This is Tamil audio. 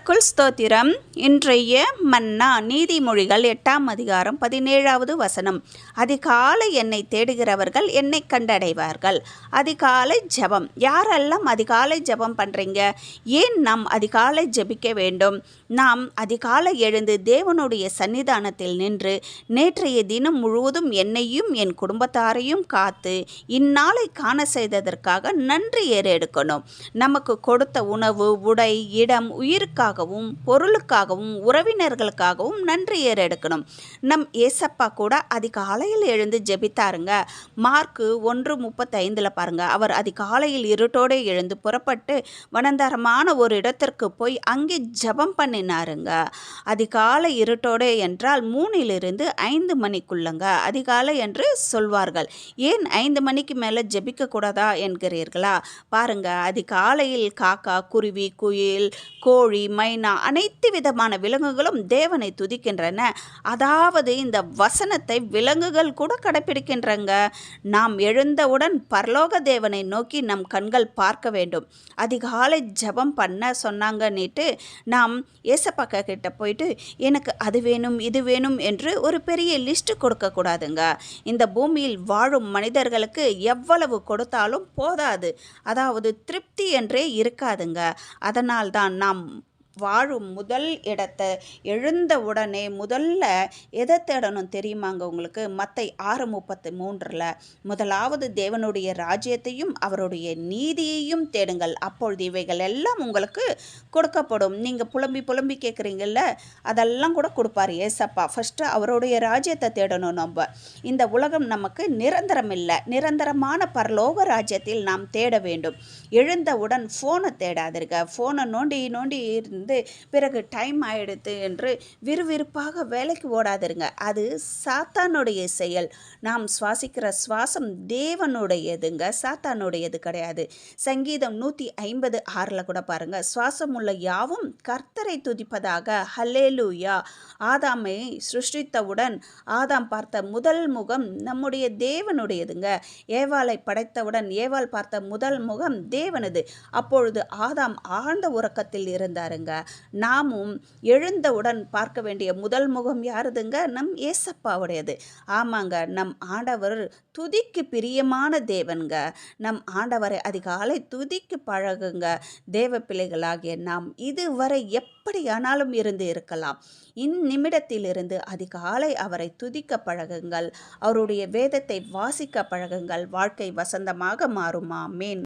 கர்த்தருக்குள் ஸ்தோத்திரம். இன்றைய மன்னா நீதிமொழிகள் 8ஆம் அதிகாரம் 17வது வசனம். அதிகாலை என்னை தேடுகிறவர்கள் என்னை கண்டடைவார்கள். அதிகாலை ஜெபம். யாரெல்லாம் அதிகாலை ஜெபம் பண்ணுறீங்க? ஏன் நாம் அதிகாலை ஜெபிக்க வேண்டும்? நாம் அதிகாலை எழுந்து தேவனுடைய சன்னிதானத்தில் நின்று நேற்றைய தினம் முழுவதும் என்னையும் என் குடும்பத்தாரையும் காத்து இந்நாளை காண செய்ததற்காக நன்றி ஏறெடுக்கணும். நமக்கு கொடுத்த உணவு, உடை, இடம், உயிருக்காகவும் பொருளுக்காகவும் உறவினர்களுக்காகவும் நன்றி ஏறெடுக்கணும். நம் ஏசப்பா கூட அதிகாலையில் எழுந்து ஜெபித்தாருங்க. மார்க்கு 1:35 பாருங்க. அவர் அதிகாலையில் இருட்டோடு எழுந்து புறப்பட்டு வனாந்தரமான ஒரு இடத்திற்கு போய் அங்கே ஜெபம் பண்ணினாருங்க. அதிகாலை இருட்டோடு என்றால் 3 to 5 மணிக்குள்ளங்க அதிகாலை என்று சொல்வார்கள். ஏன் 5 மணிக்கு மேலே ஜெபிக்க கூடாதா என்கிறீர்களா? பாருங்க, அதிகாலையில் காக்கா, குருவி, குயில், கோழி, மைனா அனைத்து விதமான விலங்குகளும் தேவனை துதிக்கின்றன. அதாவது இந்த வசனத்தை விலங்குகள் கூட கடைப்பிடிக்கின்றங்க. நாம் எழுந்தவுடன் பரலோக தேவனை நோக்கி நம் கண்கள் பார்க்க வேண்டும். அதிகாலை ஜெபம் பண்ண சொன்னாங்கன்னுட்டு நாம் ஏசப்பாக்கா கிட்ட போயிட்டு எனக்கு அது வேணும் இது வேணும் என்று ஒரு பெரிய லிஸ்ட்டு கொடுக்கக்கூடாதுங்க. இந்த பூமியில் வாழும் மனிதர்களுக்கு எவ்வளவு கொடுத்தாலும் போதாது, அதாவது திருப்தி என்றே இருக்காதுங்க. அதனால்தான் நாம் வாழும் முதல் இடத்தை எழுந்த உடனே முதல்ல எதை தேடணும் தெரியுமாங்க உங்களுக்கு? மத்தை 6:33 முதலாவது தேவனுடைய ராஜ்யத்தையும் அவருடைய நீதியையும் தேடுங்கள், அப்பொழுது இவைகள் எல்லாம் உங்களுக்கு கொடுக்கப்படும். நீங்கள் புலம்பி கேட்குறீங்கல்ல, அதெல்லாம் கூட கொடுப்பார் ஏசப்பா. ஃபஸ்ட்டு அவருடைய ராஜ்யத்தை தேடணும். நம்ம இந்த உலகம் நமக்கு நிரந்தரம் இல்லை. நிரந்தரமான பரலோக ராஜ்யத்தில் நாம் தேட வேண்டும். எழுந்தவுடன் ஃபோனை தேடாதீங்க. ஃபோனை நோண்டி பிறகு டைம் ஆயிடுத்து என்று விறுவிறுப்பாக வேலைக்கு ஓடாதிருங்க. அது சாத்தானுடைய செயல். நாம் சுவாசிக்கிற சுவாசம் தேவனுடையதுங்க, சாத்தானுடையது கிடையாது. சங்கீதம் 150:6 கூட பாருங்க, சுவாசம் உள்ள யாவும் கர்த்தரை துதிப்பதாக, ஹல்லேலூயா. ஆதாமை சிருஷ்டித்தவுடன் ஆதாம் பார்த்த முதல் முகம் நம்முடைய தேவனுடையதுங்க. ஏவாளை படைத்தவுடன் ஏவாள் பார்த்த முதல் முகம் தேவனது. அப்பொழுது ஆதாம் ஆழ்ந்த உறக்கத்தில் இருந்தாருங்க. நாமும் எழுந்தவுடன் பார்க்க வேண்டிய முதல் முகம் யாருதுங்க? நம் ஏசப்பாவுடையது. ஆமாங்க, நம் ஆண்டவர் துதிக்கு பிரியமான தேவன்க. நம் ஆண்டவரை அதிகாலை துதிக்கு பழகுங்க. தேவ பிள்ளைகளாகிய நாம் இதுவரை எப்படியானாலும் இருந்து இருக்கலாம். இந்நிமிடத்திலிருந்து அதிகாலை அவரை துதிக்க பழகுங்கள். அவருடைய வேதத்தை வாசிக்க பழகுங்கள். வாழ்க்கை வசந்தமாக மாறும். ஆமென்.